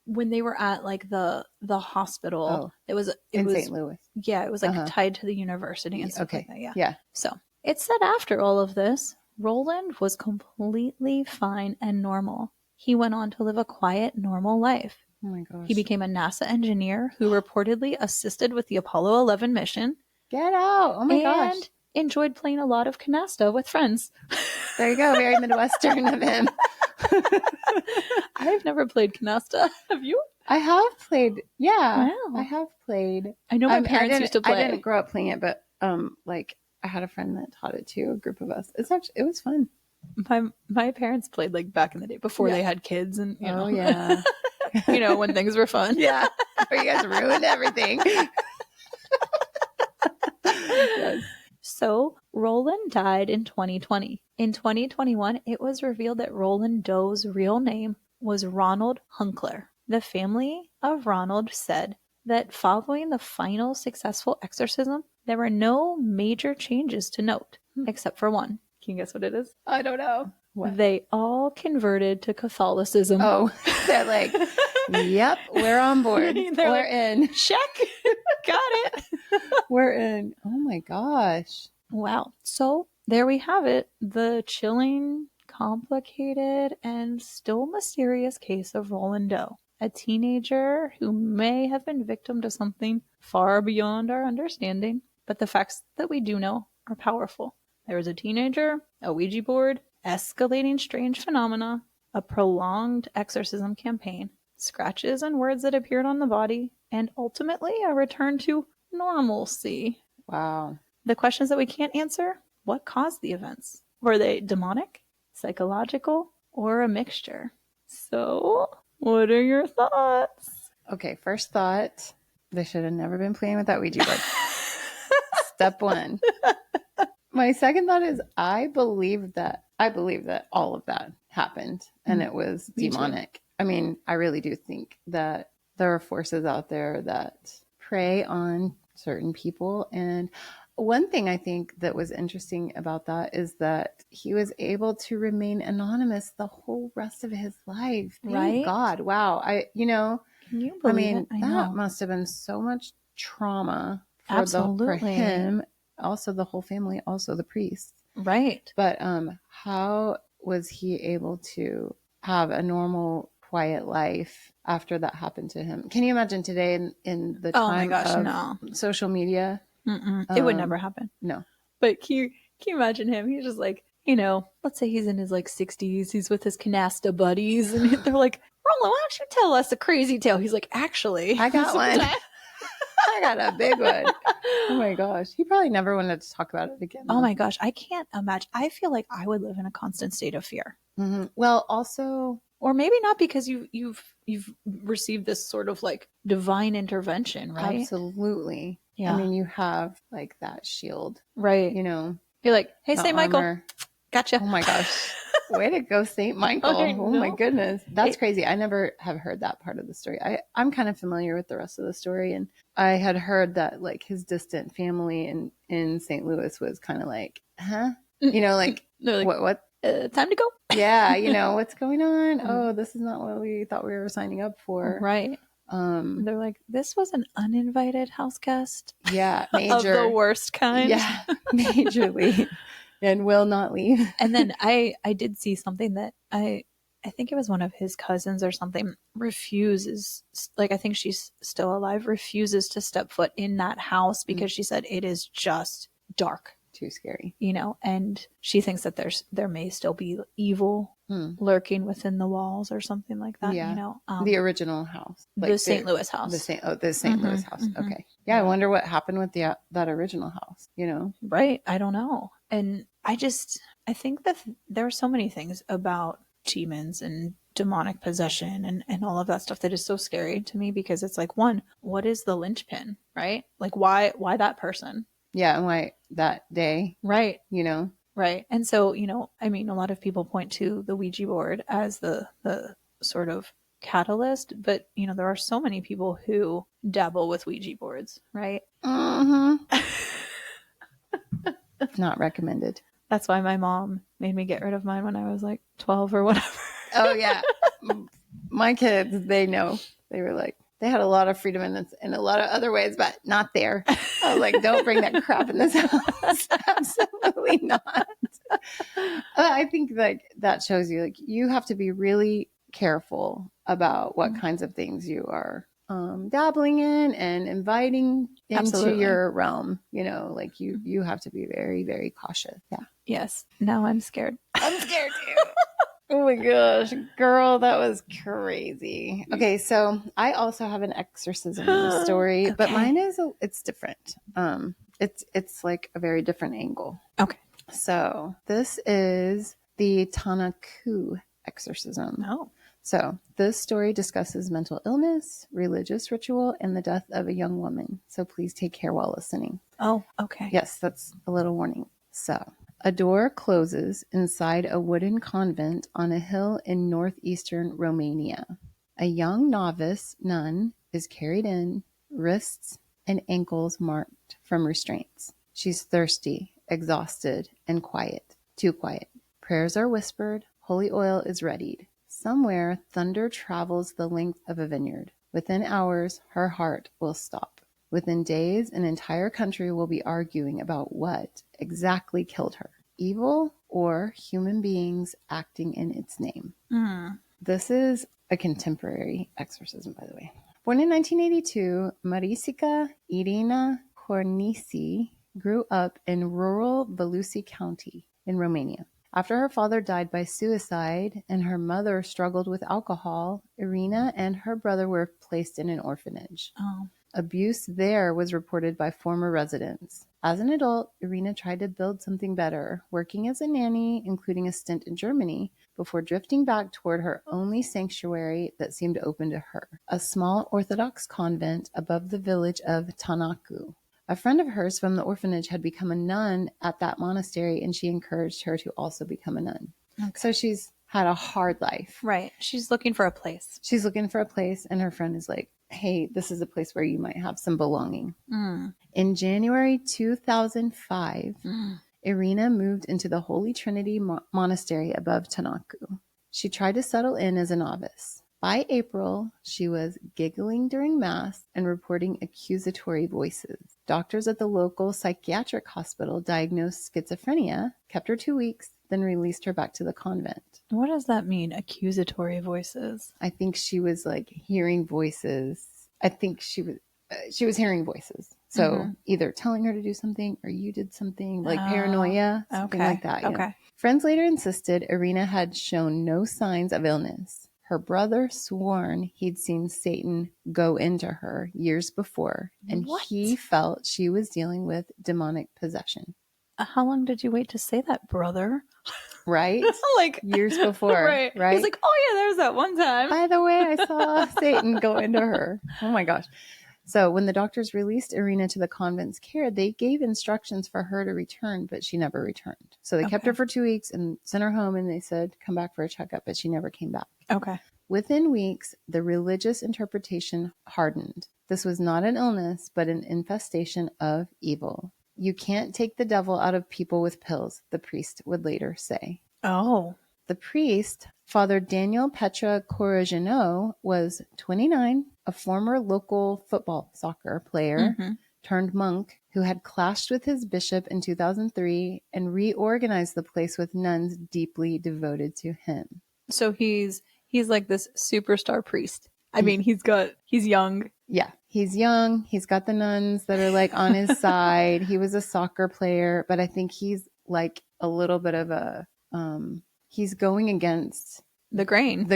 When they were at like the hospital, it was St. Louis. Yeah, it was like tied to the university and stuff like that. Yeah. So it said after all of this, Roland was completely fine and normal. He went on to live a quiet, normal life. Oh my gosh. He became a NASA engineer who reportedly assisted with the Apollo 11 mission. Get out. Oh my gosh. And enjoyed playing a lot of canasta with friends. There you go. Very Midwestern of him. I've never played canasta. Have you? I have played. Yeah. Wow. I have played. I know my parents used to play. I didn't grow up playing it, but I had a friend that taught it to a group of us. It was fun. My parents played like back in the day before they had kids and Oh yeah. When things were fun. Yeah. Before you guys ruined everything. Yes. So Roland died in 2020. In 2021, it was revealed that Roland Doe's real name was Ronald Hunkler. The family of Ronald said that following the final successful exorcism, there were no major changes to note, except for one. Can you guess what it is? I don't know. What? They all converted to Catholicism. Oh, they're like, yep, we're on board. We're in. Check. Got it. We're in. Oh my gosh. Wow. So there we have it. The chilling, complicated, and still mysterious case of Roland Doe, a teenager who may have been victim to something far beyond our understanding. But the facts that we do know are powerful. There was a teenager, a Ouija board, escalating strange phenomena, a prolonged exorcism campaign, scratches and words that appeared on the body, and ultimately a return to normalcy. Wow. The questions that we can't answer: what caused the events? Were they demonic, psychological, or a mixture? So, what are your thoughts? Okay, first thought, they should have never been playing with that Ouija board. Step one. My second thought is I believe that all of that happened and it was demonic. I mean, I really do think that there are forces out there that prey on certain people. And one thing I think that was interesting about that is that he was able to remain anonymous the whole rest of his life. Thank God. Wow. Can you believe it? That must have been so much trauma for him, also the whole family, also the priests. Right. But how was he able to have a normal, quiet life after that happened to him? Can you imagine today in the time of no. social media? It would never happen. No. But can you imagine him? He's just like, let's say he's in his like 60s. He's with his canasta buddies, and they're like, Roland, why don't you tell us a crazy tale? He's like, actually, I got one. I got a big one. Oh my gosh. He probably never wanted to talk about it again. Oh my gosh. I can't imagine. I feel like I would live in a constant state of fear. Mm-hmm. Well, also, or maybe not, because you've received this sort of like divine intervention, right? Absolutely. Yeah. I mean, you have like that shield, right? You're like, hey, St. Michael, gotcha. Oh my gosh. Way to go, St. Michael. Oh my goodness. That's crazy. I never have heard that part of the story. I'm kind of familiar with the rest of the story. And I had heard that like his distant family in St. Louis was kind of like, huh? Like, what? Time to go. Yeah. What's going on? Oh, this is not what we thought we were signing up for. Right. They're like, this was an uninvited house guest. Yeah. Major. Of the worst kind. Yeah. Majorly. And will not leave. And then I did see something that I think it was one of his cousins or something refuses, like I think she's still alive, refuses to step foot in that house because she said it is just dark. Too scary. And she thinks that there may still be evil lurking within the walls or something like that. Yeah. The original house. Like the St. Louis house. The St. Louis house. Mm-hmm. Okay. Yeah, I wonder what happened with that original house, Right. I don't know. And I think that there are so many things about demons and demonic possession and all of that stuff that is so scary to me, because it's like, one, what is the linchpin, right? Like why that person? Yeah, and why that day? Right. Right. And so, I mean, a lot of people point to the Ouija board as the sort of catalyst, but there are so many people who dabble with Ouija boards, right? Mm-hmm. Not recommended. That's why my mom made me get rid of mine when I was like 12 or whatever. Oh yeah. My kids, they know. They were like, they had a lot of freedom in a lot of other ways, but not there. I was like, don't bring that crap in this house. Absolutely not. I think like that shows you, like, you have to be really careful about what kinds of things you are dabbling in and inviting into your realm. Like you have to be very, very cautious. Yeah. Yes. Now I'm scared. I'm scared too. Oh my gosh, girl, that was crazy. Okay, so I also have an exorcism story, okay. But mine it's different. It's like a very different angle. Okay. So this is the Tanacu Exorcism. Oh. So this story discusses mental illness, religious ritual, and the death of a young woman. So please take care while listening. Oh, okay. Yes, that's a little warning. So a door closes inside a wooden convent on a hill in northeastern Romania. A young novice nun is carried in, wrists and ankles marked from restraints. She's thirsty, exhausted, and quiet. Too quiet. Prayers are whispered. Holy oil is readied. Somewhere, thunder travels the length of a vineyard. Within hours, her heart will stop. Within days, an entire country will be arguing about what exactly killed her. Evil or human beings acting in its name. This is a contemporary exorcism, by the way. Born in 1982, Marisica Irina Cornisi grew up in rural Valusi County in Romania. After her father died by suicide and her mother struggled with alcohol, Irina and her brother were placed in an orphanage. Oh. Abuse there was reported by former residents. As an adult, Irina tried to build something better, working as a nanny, including a stint in Germany, before drifting back toward her only sanctuary that seemed open to her, a small Orthodox convent above the village of Tanacu. A friend of hers from the orphanage had become a nun at that monastery, and she encouraged her to also become a nun. Okay. So she's had a hard life. Right. She's looking for a place. She's looking for a place, and her friend is like, hey, this is a place where you might have some belonging. In January 2005, Irina moved into the Holy Trinity Monastery above Tanacu. She tried to settle in as a novice. By April, she was giggling during Mass and reporting accusatory voices. doctors at the local psychiatric hospital diagnosed schizophrenia, kept her 2 weeks, then released her back to the convent. What does that mean, accusatory voices? I think she was like hearing voices. I think she was hearing voices. So either telling her to do something or you did something, like paranoia, something like that. You know? Friends later insisted Irina had shown no signs of illness. Her brother sworn he'd seen Satan go into her years before, and he felt she was dealing with demonic possession. How long did you wait to say that, brother? Right? Like years before. Right. He's like, oh yeah, there's that one time. By the way, I saw Satan go into her. Oh my gosh. So when the doctors released Irina to the convent's care, they gave instructions for her to return, but she never returned. So they kept her for 2 weeks and sent her home, and they said, come back for a checkup, but she never came back. Okay. Within weeks, the religious interpretation hardened. This was not an illness, but an infestation of evil. You can't take the devil out of people with pills, the priest would later say. Oh. The priest, Father Daniel Petra Coragino, was 29, a former local soccer player turned monk who had clashed with his bishop in 2003 and reorganized the place with nuns deeply devoted to him. So he's like this superstar priest. I mean, he's young. Yeah, he's young. He's got the nuns that are like on his side. He was a soccer player, but I think he's like a little bit of a, he's going against the grain.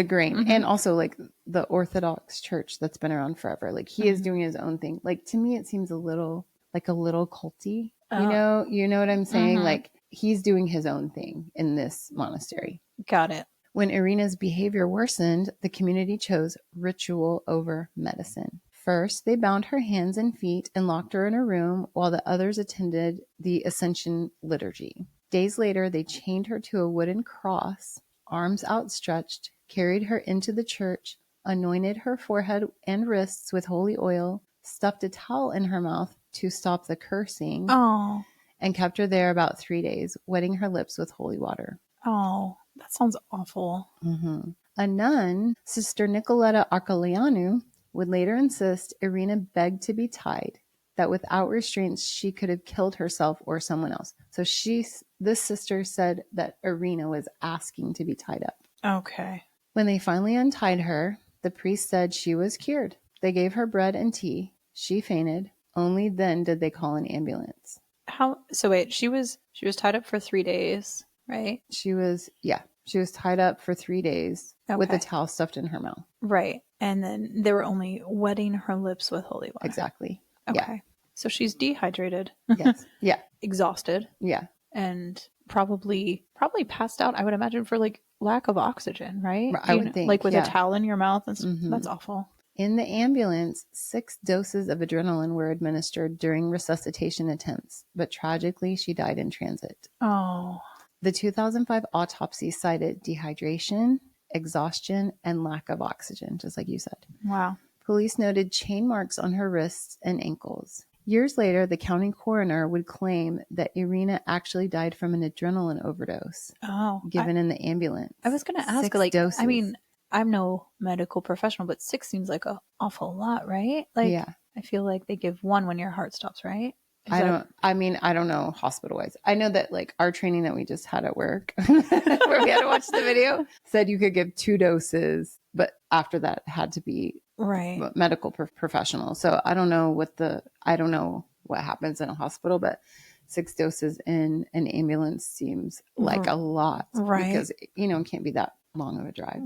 And also like the Orthodox church that's been around forever. Like he is doing his own thing. Like to me, it seems a little culty, you know what I'm saying? Like he's doing his own thing in this monastery. Got it. When Irina's behavior worsened, the community chose ritual over medicine. First, they bound her hands and feet and locked her in a room while the others attended the Ascension liturgy. Days later, they chained her to a wooden cross, arms outstretched, carried her into the church, anointed her forehead and wrists with holy oil, stuffed a towel in her mouth to stop the cursing, and kept her there about 3 days, wetting her lips with holy water. Oh, that sounds awful. A nun, Sister Nicoletta Arcaleanu, would later insist Irina begged to be tied, that without restraints she could have killed herself or someone else. So this sister said that Irina was asking to be tied up. Okay. When they finally untied her, the priest said she was cured. They gave her bread and tea. She fainted. Only then did they call an ambulance. So wait, she was tied up for 3 days, right? She was tied up for 3 days with a towel stuffed in her mouth. Right. And then they were only wetting her lips with holy water. Exactly. Okay. Yeah. So she's dehydrated. Yes. Yeah. Exhausted. Yeah. And probably passed out, I would imagine, for like lack of oxygen, right? I would think. Like with a towel in your mouth. That's awful. In the ambulance, 6 doses of adrenaline were administered during resuscitation attempts, but tragically she died in transit. Oh. The 2005 autopsy cited dehydration, exhaustion, and lack of oxygen, just like you said. Wow. Police noted chain marks on her wrists and ankles. Years later, the county coroner would claim that Irina actually died from an adrenaline overdose given in the ambulance. I was going to ask, 6 doses. I mean, I'm no medical professional, but 6 seems like an awful lot, right? Like, yeah. I feel like they give 1 when your heart stops, right? I don't know hospital-wise. I know that like our training that we just had at work where we had to watch the video said you could give 2 doses, but after that it had to be medical professional. So I don't know what happens in a hospital, but 6 doses in an ambulance seems like a lot, because it can't be that long of a drive,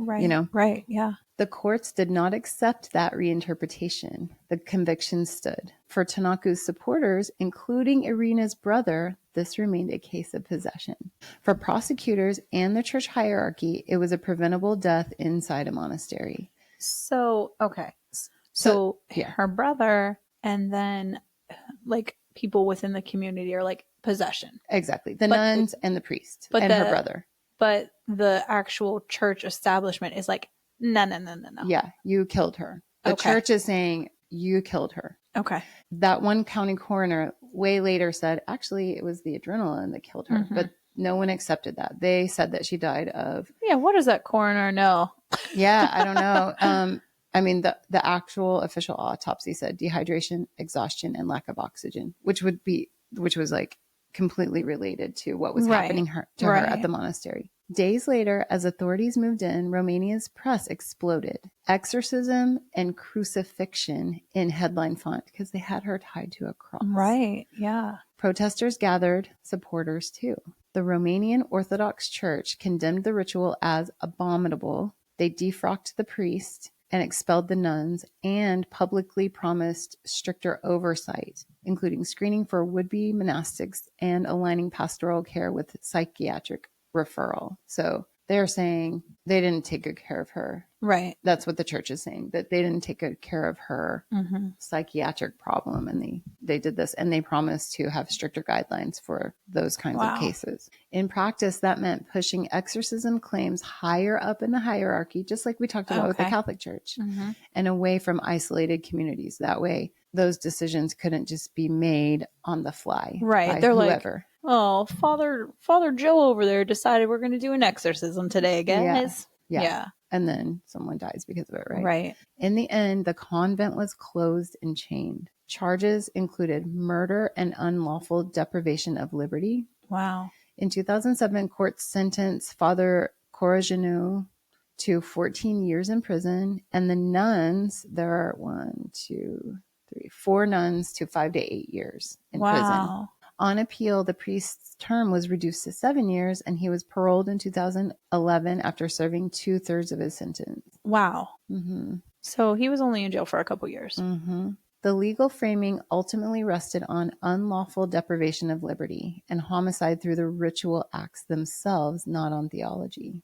Right. Yeah. The courts did not accept that reinterpretation. The conviction stood. For Tanacu's supporters, including Irina's brother, this remained a case of possession. For prosecutors and the church hierarchy, it was a preventable death inside a monastery. So, okay. So her brother and then like people within the community are like possession. Exactly. The nuns and the priest and her brother. But the actual church establishment is like, no. Yeah, you killed her. The church is saying you killed her. Okay. That one county coroner way later said, actually, it was the adrenaline that killed her. But no one accepted that. They said that she died of... Yeah, what does that coroner know? Yeah, I don't know. I mean, the actual official autopsy said dehydration, exhaustion, and lack of oxygen, which was like completely related to what was happening to her at the monastery. Days later, as authorities moved in, Romania's press exploded. Exorcism and crucifixion in headline font because they had her tied to a cross. Right. Yeah. Protesters gathered, supporters too. The Romanian Orthodox Church condemned the ritual as abominable. They defrocked the priest and expelled the nuns and publicly promised stricter oversight, including screening for would-be monastics and aligning pastoral care with psychiatric referral. So they're saying they didn't take good care of her. Right. That's what the church is saying, that they didn't take good care of her psychiatric problem. And they did this, and they promised to have stricter guidelines for those kinds of cases. In practice, that meant pushing exorcism claims higher up in the hierarchy, just like we talked about with the Catholic Church, and away from isolated communities. That way, those decisions couldn't just be made on the fly. Right. They're whoever. Like, oh, Father Joe over there decided we're going to do an exorcism today, guys. Yeah. And then someone dies because of it, right? Right. In the end, the convent was closed and chained. Charges included murder and unlawful deprivation of liberty. Wow. In 2007, courts sentenced Father Coraginu to 14 years in prison, and the nuns, there are 4 nuns to 5 to 8 years in prison. On appeal, the priest's term was reduced to 7 years, and he was paroled in 2011 after serving 2/3 of his sentence. Wow. So he was only in jail for a couple years. The legal framing ultimately rested on unlawful deprivation of liberty and homicide through the ritual acts themselves, not on theology.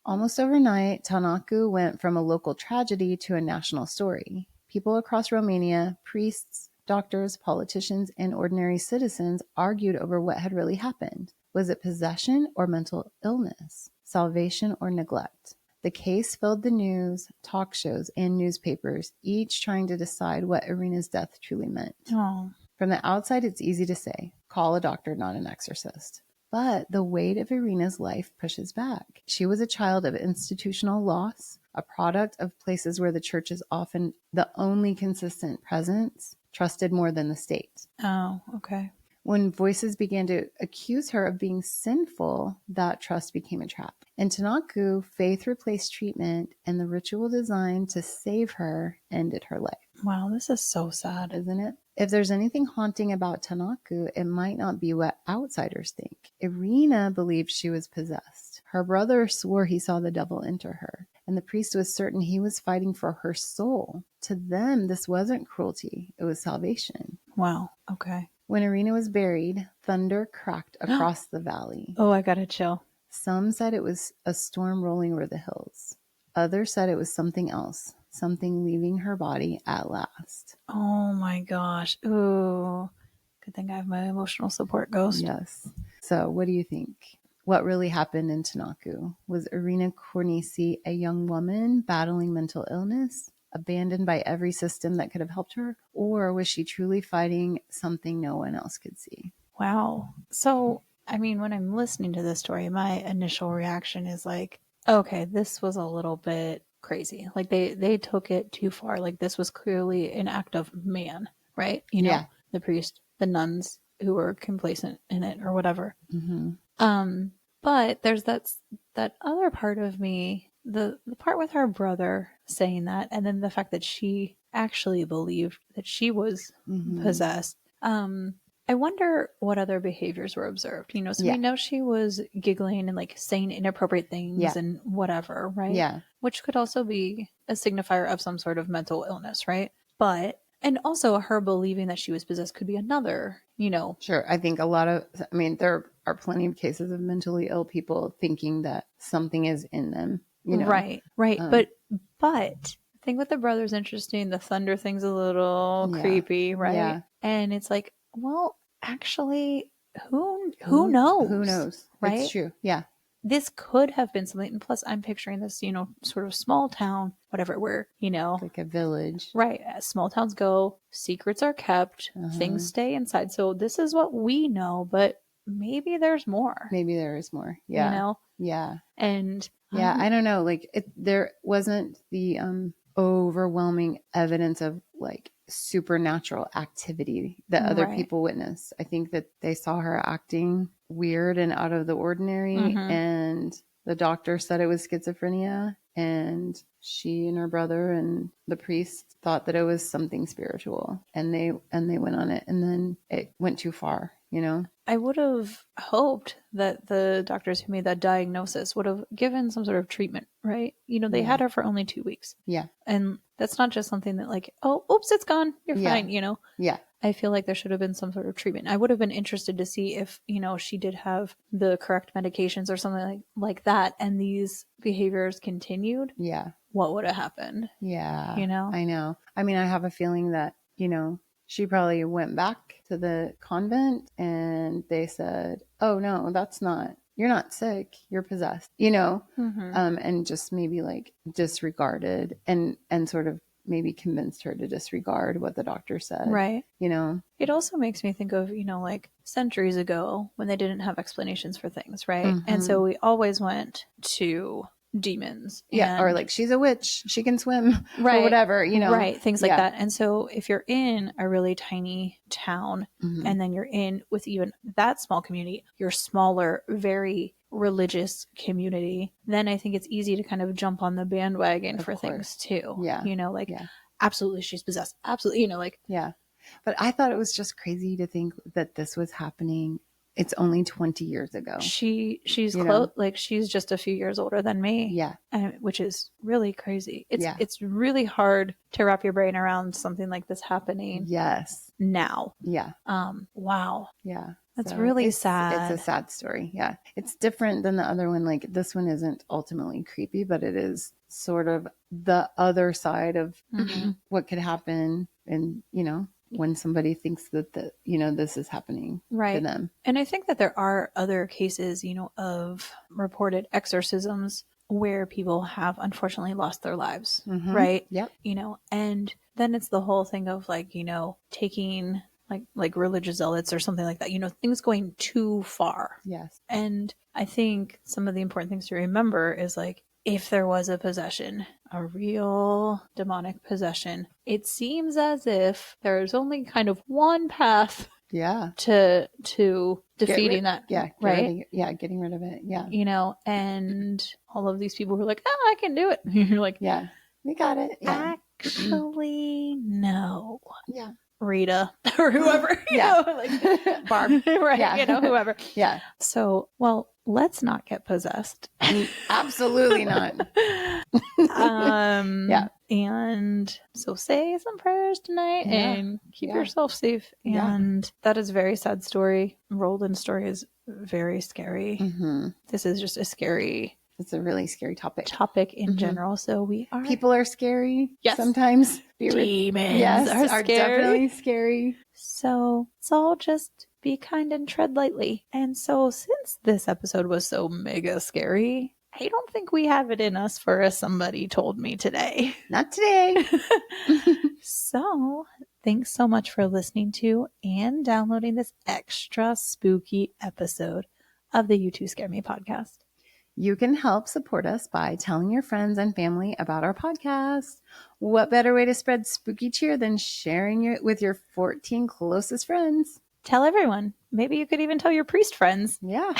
Almost overnight, Tanacu went from a local tragedy to a national story. People across Romania, priests, doctors, politicians, and ordinary citizens argued over what had really happened. Was it possession or mental illness? Salvation or neglect? The case filled the news, talk shows, and newspapers, each trying to decide what Irina's death truly meant. From the outside, it's easy to say, call a doctor, not an exorcist. But the weight of Irina's life pushes back. She was a child of institutional loss, a product of places where the church is often the only consistent presence, trusted more than the state. Oh, okay. When voices began to accuse her of being sinful, that trust became a trap. In Tanacu, faith replaced treatment, and the ritual designed to save her ended her life. Wow, this is so sad, isn't it? If there's anything haunting about Tanacu, it might not be what outsiders think. Irina believed she was possessed. Her brother swore he saw the devil enter her, and the priest was certain he was fighting for her soul. To them, this wasn't cruelty, it was salvation. Wow, okay. When Irina was buried, thunder cracked across the valley. Oh, I got a chill. Some said it was a storm rolling over the hills. Others said it was something else, something leaving her body at last. Oh my gosh. Ooh. Good thing I have my emotional support ghost. Yes. So what do you think? What really happened in Tanacu? Was Irina Cornisi a young woman battling mental illness, abandoned by every system that could have helped her? Or was she truly fighting something no one else could see? Wow. So, I mean, when I'm listening to this story, my initial reaction is like, okay, this was a little bit crazy. Like they took it too far. Like this was clearly an act of man, right? You know, the priest, the nuns who were complacent in it or whatever. But there's that other part of me, the part with her brother saying that, and then the fact that she actually believed that she was possessed. I wonder what other behaviors were observed. You know, so we know she was giggling and like saying inappropriate things and whatever, right? Yeah. Which could also be a signifier of some sort of mental illness, right? But, and also her believing that she was possessed could be another, you know. Sure. I think there are plenty of cases of mentally ill people thinking that something is in them, you know. Right. But the thing with the brother's interesting. The thunder thing's a little creepy, right? Yeah. And it's like, well, actually, who knows? Who knows? Right? It's true. Yeah. This could have been something. And plus, I'm picturing this, you know, sort of small town, whatever, where, you know. Like a village. Right. As small towns go, secrets are kept, things stay inside. So this is what we know, but maybe there's more. Maybe there is more. Yeah. You know? Yeah. And I don't know. Like there wasn't the overwhelming evidence of like supernatural activity that other Right. people witnessed. I think that they saw her acting weird and out of the ordinary, and the doctor said it was schizophrenia, and she and her brother and the priest thought that it was something spiritual, and they went on it, and then it went too far, you know? I would have hoped that the doctors who made that diagnosis would have given some sort of treatment, right? You know, they had her for only 2 weeks. Yeah. And that's not just something that like, oh, oops, it's gone. You're fine, you know? Yeah. I feel like there should have been some sort of treatment. I would have been interested to see if, you know, she did have the correct medications or something like that, and these behaviors continued. Yeah. What would have happened? Yeah. You know? I know. I mean, I have a feeling that, you know, she probably went back to the convent and they said, oh, no, you're not sick. You're possessed, you know, and just maybe like disregarded and sort of maybe convinced her to disregard what the doctor said. Right. You know, it also makes me think of, you know, like centuries ago when they didn't have explanations for things. Right. And so we always went to demons. Yeah. Or like, she's a witch. She can swim or whatever, you know. Right. Things like that. And so if you're in a really tiny town and then you're in with even that small community, your smaller, very religious community, then I think it's easy to kind of jump on the bandwagon for things too. Yeah. You know, like, absolutely, she's possessed. Absolutely. You know, like, yeah. But I thought it was just crazy to think that this was happening. It's only 20 years ago. She's close, like she's just a few years older than me. Yeah. Which is really crazy. It's really hard to wrap your brain around something like this happening. Yes. Now. Yeah. Wow. Yeah. That's really sad. It's a sad story. Yeah. It's different than the other one. Like this one isn't ultimately creepy, but it is sort of the other side of what could happen. And, you know, when somebody thinks that you know, this is happening to them. And I think that there are other cases, you know, of reported exorcisms where people have unfortunately lost their lives. Right. Yep. You know, and then it's the whole thing of like, you know, taking like religious zealots or something like that, you know, things going too far. Yes. And I think some of the important things to remember is like, if there was a possession, a real demonic possession, it seems as if there's only kind of one path to defeating that. Yeah. Getting rid of it. Yeah. You know, and all of these people who are like, oh, I can do it. You're like, yeah, we got it. Yeah. Actually, no. Yeah. Rita or whoever, you know, like Barb, right? Yeah. You know, whoever. Yeah. So, well, let's not get possessed. Absolutely not. Yeah. And so say some prayers tonight and keep yourself safe. And that is a very sad story. Roland's story is very scary. This is just it's a really scary topic in general. So people are scary. Yes. Sometimes demons are scary. Definitely scary. So let's all just be kind and tread lightly. And so since this episode was so mega scary, I don't think we have it in us for a somebody told me today. Not today. So thanks so much for listening to and downloading this extra spooky episode of the You Two Scare Me podcast. You can help support us by telling your friends and family about our podcast. What better way to spread spooky cheer than sharing it with your 14 closest friends? Tell everyone. Maybe you could even tell your priest friends. Yeah.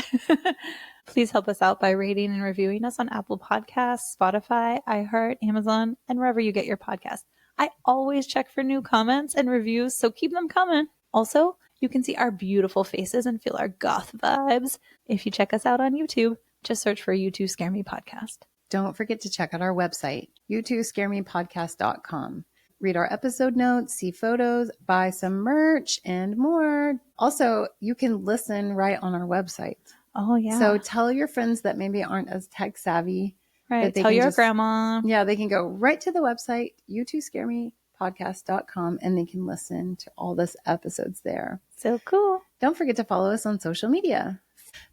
Please help us out by rating and reviewing us on Apple Podcasts, Spotify, iHeart, Amazon, and wherever you get your podcasts. I always check for new comments and reviews, so keep them coming. Also, you can see our beautiful faces and feel our goth vibes if you check us out on YouTube. Just search for You Two Scare Me Podcast. Don't forget to check out our website, you2scaremepodcast.com. Read our episode notes, see photos, buy some merch, and more. Also, you can listen right on our website. Oh, yeah. So tell your friends that maybe aren't as tech savvy. Right. Tell your grandma. Yeah, they can go right to the website, you2scaremepodcast.com, and they can listen to all this episodes there. So cool. Don't forget to follow us on social media.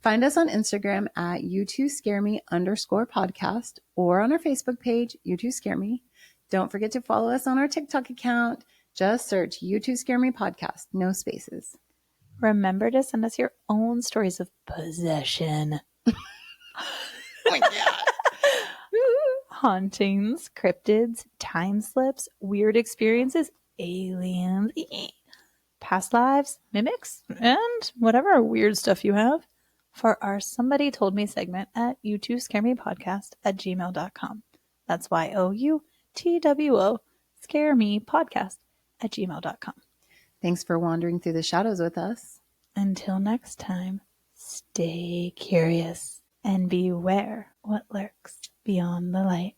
Find us on Instagram at you2scareme_podcast or on our Facebook page, You Two Scare Me. Don't forget to follow us on our TikTok account. Just search You Two Scare Me Podcast, no spaces. Remember to send us your own stories of possession. Oh my God. hauntings, cryptids, time slips, weird experiences, aliens, past lives, mimics, and whatever weird stuff you have for our Somebody Told Me segment at you2scaremepodcast@gmail.com. That's YOUTWO scaremepodcast@gmail.com. Thanks for wandering through the shadows with us. Until next time, stay curious and beware what lurks beyond the light.